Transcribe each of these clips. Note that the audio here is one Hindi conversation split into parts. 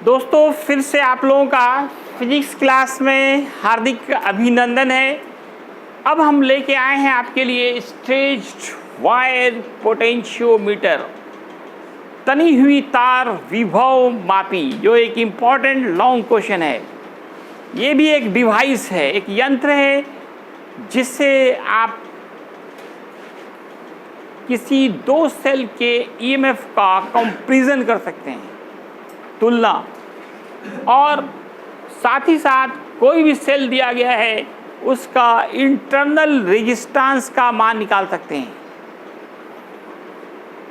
दोस्तों फिर से आप लोगों का फिजिक्स क्लास में हार्दिक अभिनंदन है। अब हम लेके आए हैं आपके लिए स्ट्रेच्ड वायर पोटेंशियोमीटर, तनी हुई तार विभव मापी, जो एक इम्पॉर्टेंट लॉन्ग क्वेश्चन है। ये भी एक डिवाइस है, एक यंत्र है जिससे आप किसी दो सेल के ईएमएफ का कंपैरिजन कर सकते हैं, तुलना, और साथ ही साथ कोई भी सेल दिया गया है उसका इंटरनल रेजिस्टेंस का मान निकाल सकते हैं।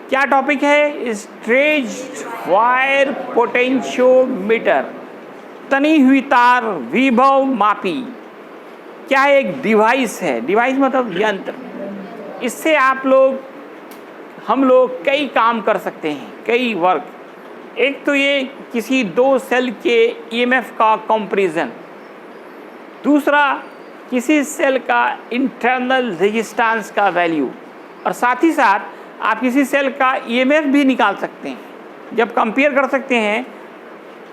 क्या टॉपिक है? स्ट्रेच्ड वायर पोटेंशियोमीटर, तनी हुई तार विभव मापी। क्या है? एक डिवाइस है। डिवाइस मतलब यंत्र। इससे हम लोग कई काम कर सकते हैं, कई वर्क। एक तो ये किसी दो सेल के ईएमएफ का कंपैरिजन, दूसरा किसी सेल का इंटरनल रेजिस्टेंस का वैल्यू, और साथ ही साथ आप किसी सेल का ईएमएफ भी निकाल सकते हैं। जब कंपेयर कर सकते हैं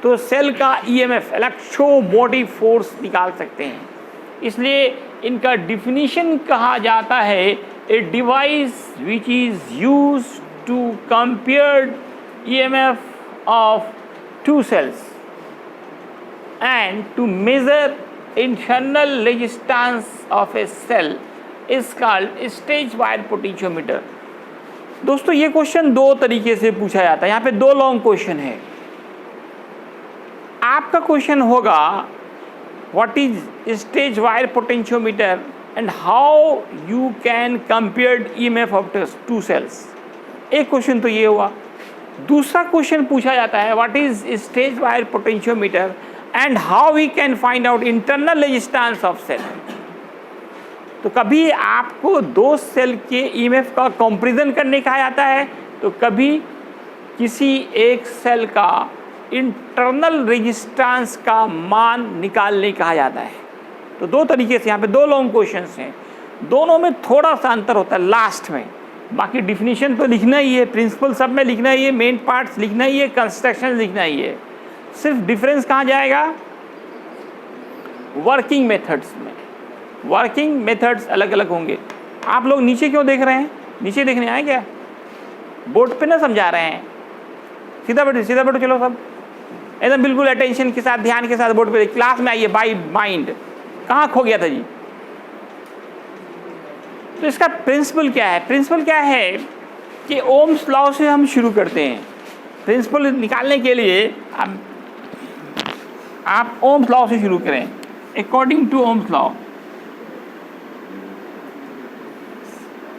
तो सेल का ईएमएफ, इलेक्ट्रोमोटिव फोर्स, निकाल सकते हैं। इसलिए इनका डिफिनीशन कहा जाता है a device which is used to compare EMF of two cells and to measure internal resistance of a cell is called stretched wire potentiometer। दोस्तों ये क्वेश्चन दो तरीके से पूछा जाता है। यहाँ पे दो लॉन्ग क्वेश्चन है। आपका क्वेश्चन होगा what is stretched wire potentiometer and how you can compare EMF of two cells. एक क्वेश्चन तो ये हुआ। दूसरा क्वेश्चन पूछा जाता है what is stretched wire potentiometer and how we can find out internal resistance of cell. तो कभी आपको दो सेल के ईएमएफ का कंपैरिजन करने कहा जाता है, तो कभी किसी एक सेल का इंटरनल रेजिस्टेंस का मान निकालने कहा जाता है। तो दो तरीके से यहाँ पे दो लॉन्ग क्वेश्चंस हैं। दोनों में थोड़ा सा अंतर होता है लास्ट में। बाकी डिफिनीशन तो लिखना ही है, प्रिंसिपल सब में लिखना ही है, मेन पार्ट्स लिखना ही है, कंस्ट्रक्शन लिखना ही है। सिर्फ डिफरेंस कहाँ जाएगा? वर्किंग मेथड्स में। वर्किंग मेथड्स अलग अलग होंगे। आप लोग नीचे क्यों देख रहे हैं? नीचे देखने आए क्या? बोर्ड पे ना समझा रहे हैं? सीधा बैठो चलो सब एकदम बिल्कुल अटेंशन के साथ, ध्यान के साथ बोर्ड पे। क्लास में आइए बाई माइंड। कहाँ खो गया था जी? तो इसका प्रिंसिपल क्या है? प्रिंसिपल क्या है कि ओम्स लॉ से हम शुरू करते हैं। प्रिंसिपल निकालने के लिए आप ओम्स लॉ से शुरू करें। According to Ohm's law,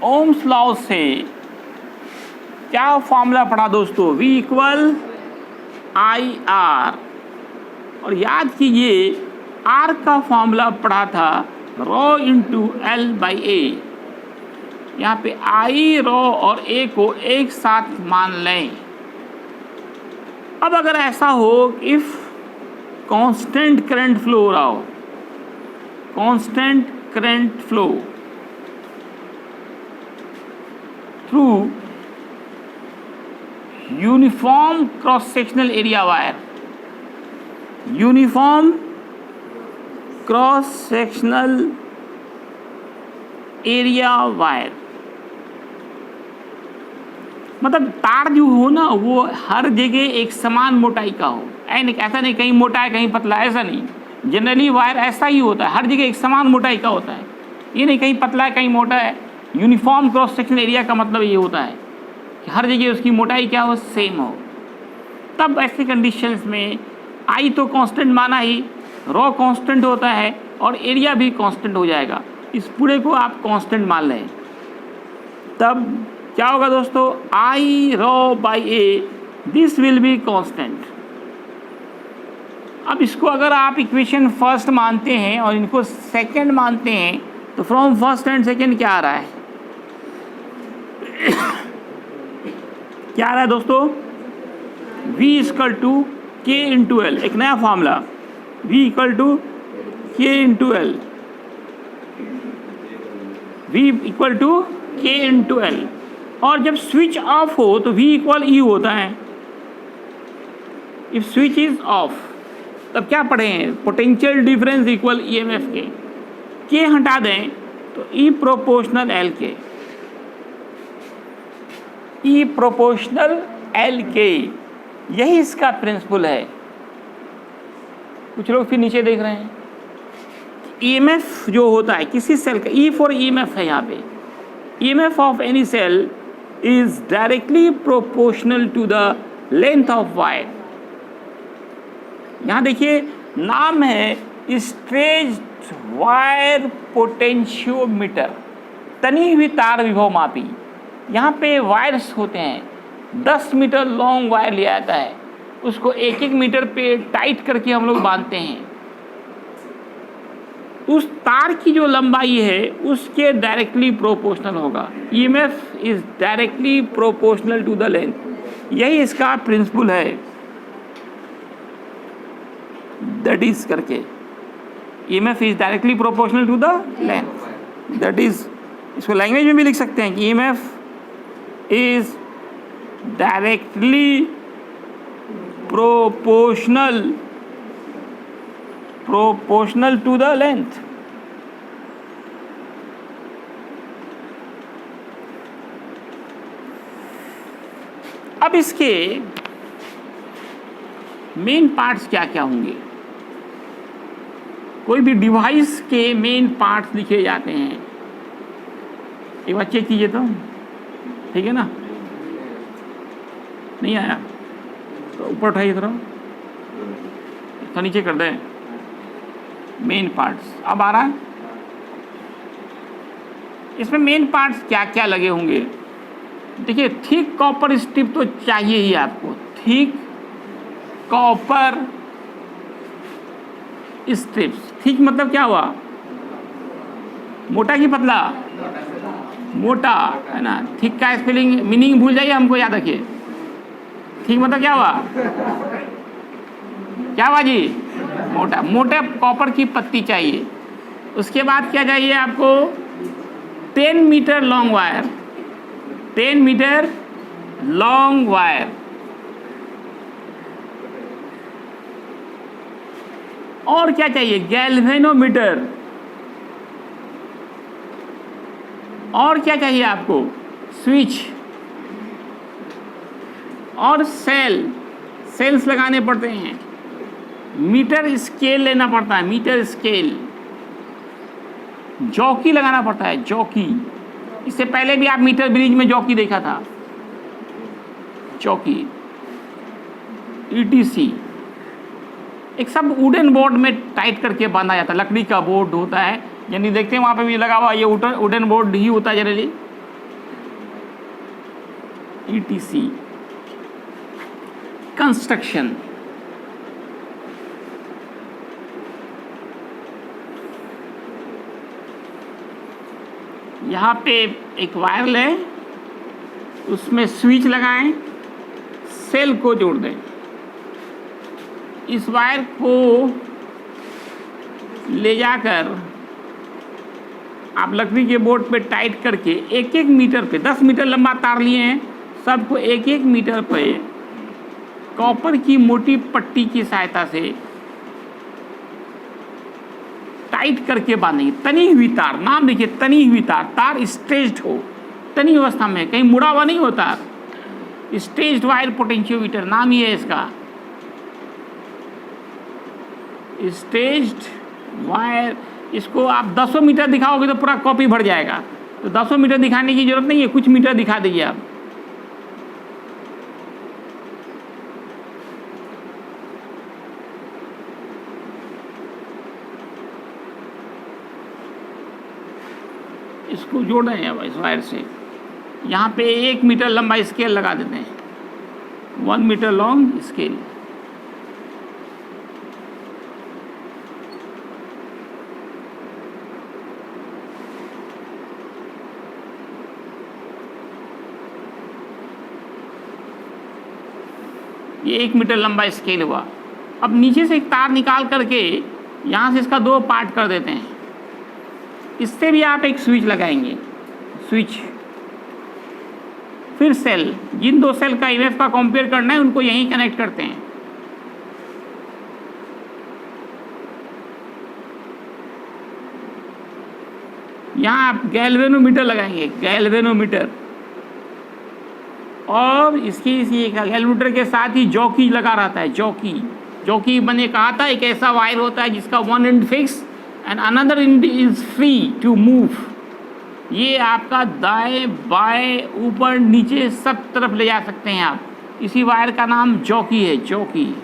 Ohm's law से क्या फॉर्मूला पढ़ा दोस्तों? V equal I R. और याद कीजिए R का फॉर्मूला पढ़ा था ρ इंटू L बाई A। यहाँ पे आई, रो और ए को एक साथ मान लें। अब अगर ऐसा हो इफ कांस्टेंट करंट फ्लो हो रहा हो, constant current flow through uniform cross sectional area wire, uniform cross sectional area wire, मतलब तार जो हो ना वो हर जगह एक समान मोटाई का हो। ऐसा नहीं कहीं मोटा है कहीं पतला, ऐसा नहीं। जनरली वायर ऐसा ही होता है, हर जगह एक समान मोटाई का होता है। ये नहीं कहीं पतला है कहीं मोटा है। यूनिफॉर्म क्रॉस सेक्शनल एरिया का मतलब ये होता है कि हर जगह उसकी मोटाई क्या हो, सेम हो। तब ऐसे कंडीशंस में आई तो कांस्टेंट माना ही, रॉ कांस्टेंट होता है और एरिया भी कांस्टेंट हो जाएगा। इस पूरे को आप कांस्टेंट मान लें। तब क्या होगा दोस्तों? I row by a, this will be constant. अब इसको अगर आप इक्वेशन फर्स्ट मानते हैं और इनको सेकंड मानते हैं तो फ्रॉम फर्स्ट एंड सेकंड क्या आ रहा है? क्या आ रहा है दोस्तों? V equal to K into L. एक नया formula, V equal to K into L, V equal to K into L. और जब स्विच ऑफ हो तो V इक्वल E होता है। इफ स्विच इज ऑफ, तब क्या पढ़े हैं, पोटेंशियल डिफरेंस इक्वल ईएमएफ के हटा दें तो ई प्रोपोर्शनल एल के, ई प्रोपोर्शनल एल के, यही इसका प्रिंसिपल है। कुछ लोग फिर नीचे देख रहे हैं, ईएमएफ जो होता है किसी सेल का, ई फॉर ईएमएफ है यहाँ पे, EMF of any cell is directly proportional to the length of wire. यहाँ देखिए नाम है स्ट्रेच्ड वायर पोटेंशियोमीटर, तनी हुई तार विभव मापी। यहाँ पे वायर्स होते हैं, 10 मीटर लॉन्ग वायर लिया जाता है, उसको 1-1 मीटर पे टाइट करके हम लोग बांधते हैं। उस तार की जो लंबाई है उसके डायरेक्टली प्रोपोर्शनल होगा, EMF is directly proportional to the length, यही इसका प्रिंसिपल है। दैट इज करके EMF is directly proportional to the length, that is, इसको लैंग्वेज में भी लिख सकते हैं कि EMF is directly proportional to the length। अब इसके मेन पार्ट्स क्या क्या होंगे, कोई भी डिवाइस के मेन पार्ट्स लिखे जाते हैं, एक बार चेक कीजिए तो, ठीक है ना, नहीं आया तो ऊपर उठाइए थोड़ा, तो नीचे कर दें मेन पार्ट्स। अब आ रहा है, इसमें मेन पार्ट्स क्या क्या लगे होंगे। देखिए थिक कॉपर स्ट्रिप तो चाहिए ही आपको, थिक कॉपर स्ट्रिप्स। थिक मतलब क्या हुआ, मोटा कि पतला, मोटा है ना। थिक का स्पेलिंग मीनिंग भूल जाइए, हमको याद रखिए। थिक मतलब क्या हुआ, क्या हुआ जी, मोटा, मोटे कॉपर की पत्ती चाहिए। उसके बाद क्या चाहिए आपको, 10 meter long wire, 10 meter long wire. और क्या चाहिए, गैल्वेनोमीटर। और क्या चाहिए आपको, स्विच और सेल्स लगाने पड़ते हैं। मीटर स्केल लेना पड़ता है, मीटर स्केल। जॉकी लगाना पड़ता है, जॉकी। इससे पहले भी आप मीटर ब्रिज में जॉकी देखा था, जॉकी, ETC। एक सब वुडन बोर्ड में टाइट करके बांधा जाता है, लकड़ी का बोर्ड होता है, यानी देखते हैं वहाँ पे भी लगा हुआ, ये वुडन बोर्ड ही होता है जनरली, ETC। कंस्ट्रक्शन, यहाँ पे एक वायर है, उसमें स्विच लगाएं, सेल को जोड़ दें। इस वायर को ले जाकर आप लकड़ी के बोर्ड पे टाइट करके 1-1 मीटर पे, 10 मीटर लंबा तार लिए हैं, सबको 1-1 मीटर पे कॉपर की मोटी पट्टी की सहायता से टाइट करके बांधेंगे। तनी हुई तार, नाम देखिए, तनी हुई तार, तार स्ट्रेच्ड हो, तनी अवस्था में, कहीं मुड़ा हुआ नहीं होता। स्ट्रेच्ड वायर पोटेंशियोमीटर नाम ही है इसका, स्ट्रेच्ड वायर। इसको आप 10 मीटर दिखाओगे तो पूरा कॉपी भर जाएगा, तो 10 मीटर दिखाने की जरूरत नहीं है, कुछ मीटर दिखा दीजिए आप। इसको जोड़ रहे हैं अब इस वायर से, यहाँ पे 1 मीटर लंबा स्केल लगा देते हैं, 1 मीटर लॉन्ग स्केल। ये 1 मीटर लंबा स्केल हुआ। अब नीचे से एक तार निकाल करके यहाँ से इसका 2 पार्ट कर देते हैं। इससे भी आप एक स्विच लगाएंगे, स्विच, फिर सेल। जिन 2 सेल का ईएमएफ का कंपेयर करना है उनको यहीं कनेक्ट करते हैं। यहाँ आप गैल्वेनोमीटर लगाएंगे, गैल्वेनोमीटर, और इसकी गैल्वेनोमीटर के साथ ही जॉकी लगा रहता है। जॉकी मैंने कहा था एक ऐसा वायर होता है जिसका one end fix and another end is free to move. ये आपका दाएं बाएं ऊपर नीचे सब तरफ ले जा सकते हैं आप। इसी वायर का नाम जॉकी है, जॉकी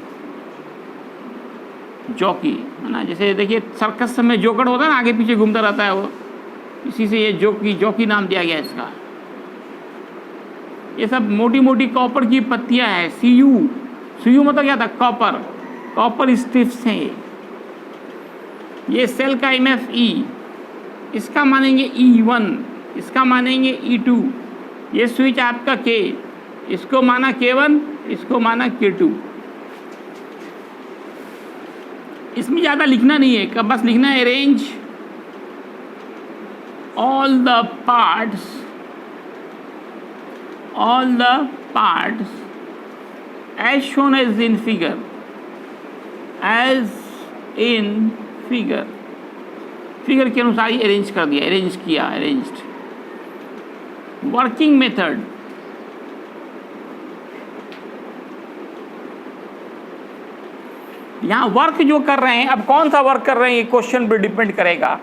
है ना। जैसे देखिए सर्कस में जोकर होता है ना, आगे पीछे घूमता रहता है वो, इसी से ये जॉकी नाम दिया गया इसका। ये सब मोटी मोटी कॉपर की पत्तियां हैं। सीयू मतलब क्या था? कॉपर स्ट्रिप्स हैं ये सेल का MFE, इसका मानेंगे E1, इसका मानेंगे E2। ये स्विच आपका K, इसको माना K1, इसको माना K2। इसमें ज़्यादा लिखना नहीं है, कब बस लिखना है arrange all the parts as shown as in figure, figure के अनुसार ही अरेंज कर दिया, अरेंज्ड। वर्किंग मेथड, यहाँ वर्क जो कर रहे हैं, अब कौन सा वर्क कर रहे हैं ये क्वेश्चन पर डिपेंड करेगा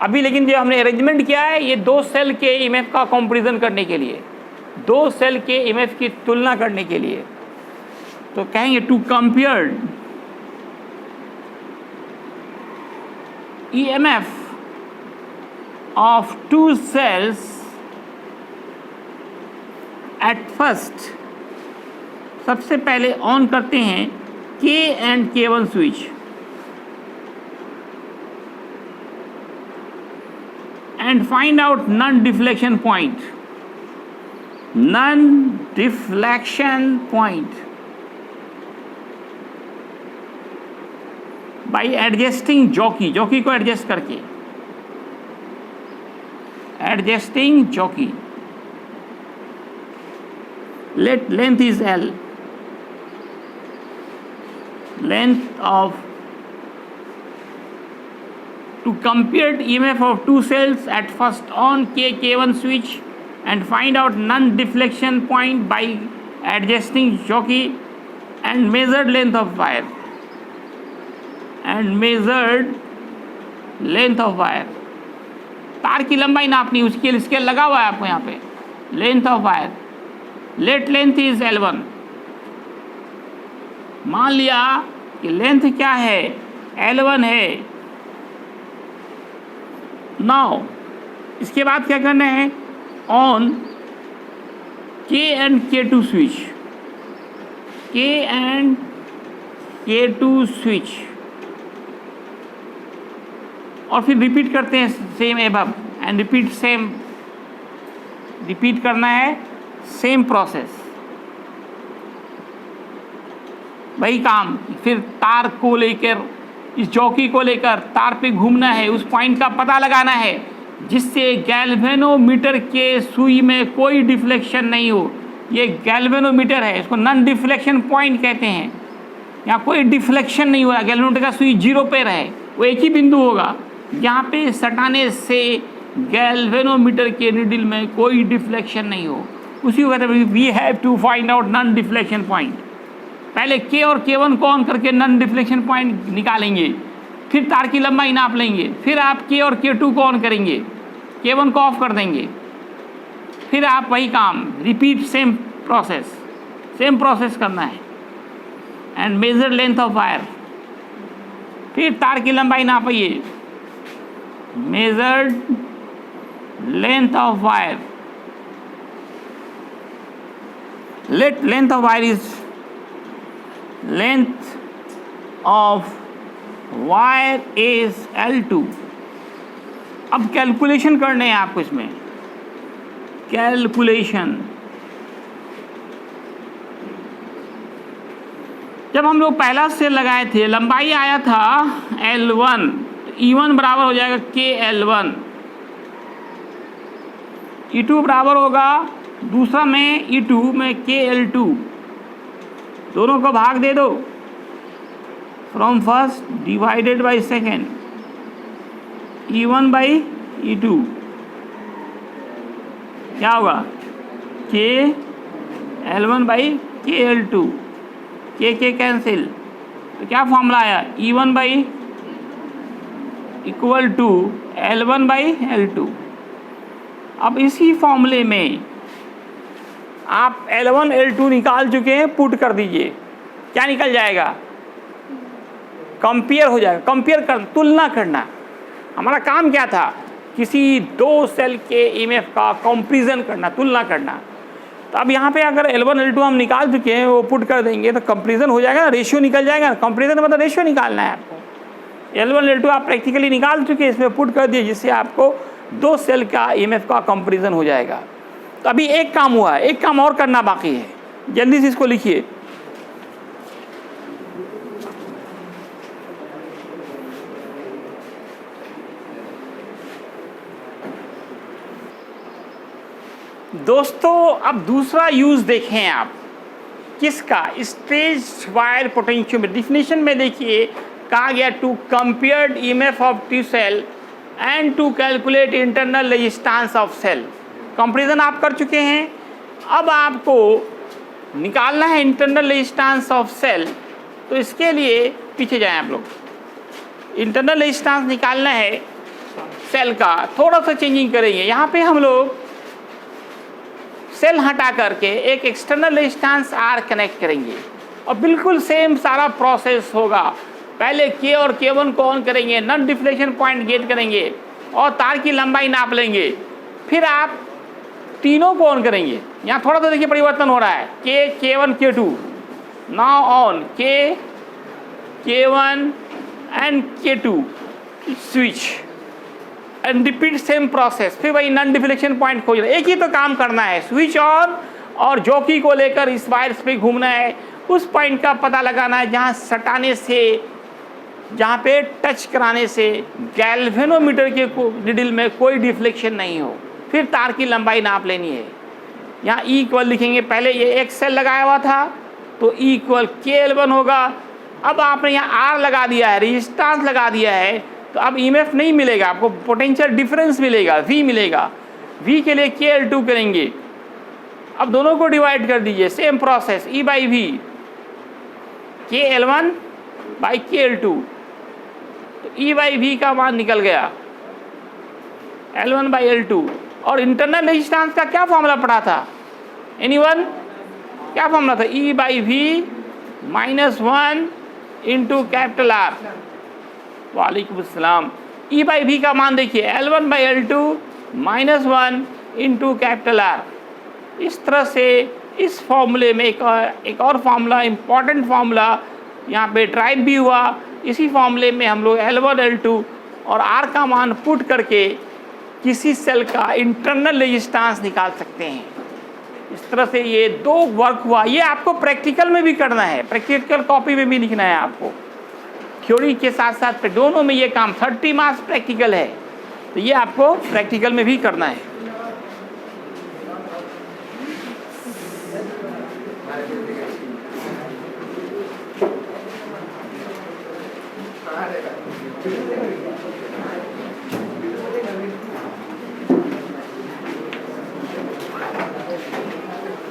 अभी। लेकिन जो हमने अरेंजमेंट किया है ये दो सेल के इमेज का कंपैरिजन करने के लिए, दो सेल के इमेज की तुलना करने के लिए। तो कहेंगे to compare EMF of two cells at first, सबसे पहले ऑन करते हैं K and K1 switch and find out non-deflection point by adjusting jockey को एडजस्ट करके, adjusting jockey. let length is L, length of to compare EMF of two cells at first on K1 switch and find out non-deflection point by adjusting jockey and measured length of wire, तार की लंबाई नापनी, उसके स्केल लगा हुआ है आपको यहाँ पे। Length of wire, let length is L1। मान लिया कि लेंथ क्या है? L1 है। नाउ इसके बाद क्या करना है? On K and K2 switch, K and K2 switch, और फिर रिपीट करते हैं सेम एबव एंड रिपीट करना है सेम प्रोसेस, वही काम। फिर तार को लेकर, इस जॉकी को लेकर तार पे घूमना है, उस पॉइंट का पता लगाना है जिससे गैल्वेनोमीटर के सुई में कोई डिफ्लेक्शन नहीं हो। ये गैल्वेनोमीटर है, इसको नॉन डिफ्लेक्शन पॉइंट कहते हैं। यहाँ कोई डिफ्लेक्शन नहीं हो रहा, गैल्वेनोमीटर का सुई 0 पे रहे, वो एक ही बिंदु होगा। यहाँ पे सटाने से गैल्वेनोमीटर के नीडल में कोई डिफ्लेक्शन नहीं हो, उसी को कहते हैं we have to find out non deflection point. पहले K और K1 को ऑन करके नॉन डिफ्लेक्शन पॉइंट निकालेंगे, फिर तार की लंबाई नाप लेंगे, फिर आप K और K2 को ऑन करेंगे, K1 को ऑफ कर देंगे, फिर आप वही काम रिपीट सेम प्रोसेस करना है। And measure length of wire, फिर तार की लंबाई नापिए, measured length of wire, let length of wire is length of wire is L2। अब कैलकुलेशन करने हैं आपको, इसमें कैलकुलेशन। जब हम लोग पहला सेल लगाए थे, लंबाई आया था L1, E1 बराबर हो जाएगा KL1, E2 बराबर होगा दूसरा में E2 में KL2, दोनों को भाग दे दो, from first divided by second, E1 by E2। क्या होगा, के L1 बाई के L2, के कैंसिल, तो क्या फॉर्मूला आया, E1 by equal to L1 by L2। अब इसी फॉर्मूले में आप L1 L2 निकाल चुके हैं, पुट कर दीजिए, क्या निकल जाएगा, कंपेयर हो जाएगा। कंपेयर कर, तुलना करना, हमारा काम क्या था, किसी दो सेल के ईएमएफ का कंपैरिजन करना, तुलना करना। तो अब यहाँ पे अगर L1 L2 हम निकाल चुके हैं, वो पुट कर देंगे तो कंपैरिजन हो जाएगा, रेशियो निकल जाएगा। कंपैरिजन मतलब रेशियो निकालना है आपको। L1 L2 आप प्रैक्टिकली निकाल चुके हैं, इसमें पुट कर दिए, जिससे आपको दो सेल का ईएमएफ का कंपैरिजन हो जाएगा। तो अभी एक काम हुआ है, एक काम और करना बाकी है, जल्दी से इसको लिखिए। दोस्तों अब दूसरा यूज देखें आप, किसका, स्ट्रेच्ड वायर पोटेंशियोमीटर। डिफिनेशन में देखिए कहा गया, to compared EMF of T cell and to calculate internal resistance of cell. Comparison आप कर चुके हैं, अब आपको निकालना है इंटरनल रेजिस्टेंस ऑफ सेल। तो इसके लिए पीछे जाएं आप लोग, इंटरनल रेजिस्टेंस निकालना है सेल का। थोड़ा सा चेंजिंग करेंगे, यहाँ पे हम लोग सेल हटा करके एक एक्सटर्नल रेजिस्टेंस R कनेक्ट करेंगे और बिल्कुल सेम सारा प्रोसेस होगा। पहले K और K1 को ऑन करेंगे, नन डिफ्लेक्शन पॉइंट गेट करेंगे और तार की लंबाई नाप लेंगे। फिर आप तीनों को ऑन करेंगे। यहाँ थोड़ा सा देखिए परिवर्तन हो रहा है, K, K1, K2 now on, K, K1 and K2 switch and repeat same process. फिर वही नन डिफ्लेक्शन पॉइंट खोजना, एक ही तो काम करना है, स्विच ऑन और जॉकी को लेकर इस वायर्स पे घूमना है, उस पॉइंट का पता लगाना है जहाँ सटाने से, जहाँ पे टच कराने से गैल्वेनोमीटर के निडल में कोई डिफ्लेक्शन नहीं हो। फिर तार की लंबाई नाप लेनी है। यहाँ E इक्वल लिखेंगे, पहले ये एक सेल लगाया हुआ था तो E इक्वल KL1 होगा। अब आपने यहाँ R लगा दिया है, रेजिस्टेंस लगा दिया है, तो अब ईएमएफ नहीं मिलेगा आपको, पोटेंशियल डिफरेंस मिलेगा, V मिलेगा। V के लिए KL2 करेंगे। अब दोनों को डिवाइड कर दीजिए, same process, E by V, KL1 by KL2, तो E बाई V का मान निकल गया L1 बाई L2। और इंटरनल रेजिस्टेंस का क्या फॉर्मूला पढ़ा था, एनीवन, क्या फॉर्मूला था, E by V minus 1 into capital R। वालेकुम अस्सलाम। E बाई V का मान देखिए, L1 by L2 minus 1 into capital R। इस तरह से इस फॉर्मूले में एक और फार्मूला, इम्पॉर्टेंट फार्मूला यहाँ पे ड्राइव भी हुआ। इसी फॉर्मूले में हम लोग L1 L2 और R का मान पुट करके किसी सेल का इंटरनल रेजिस्टेंस निकाल सकते हैं। इस तरह से ये दो वर्क हुआ। ये आपको प्रैक्टिकल में भी करना है, प्रैक्टिकल कॉपी में भी लिखना है आपको, थ्योरी के साथ साथ दोनों में ये काम। 30 मार्क्स प्रैक्टिकल है, तो ये आपको प्रैक्टिकल में भी करना है।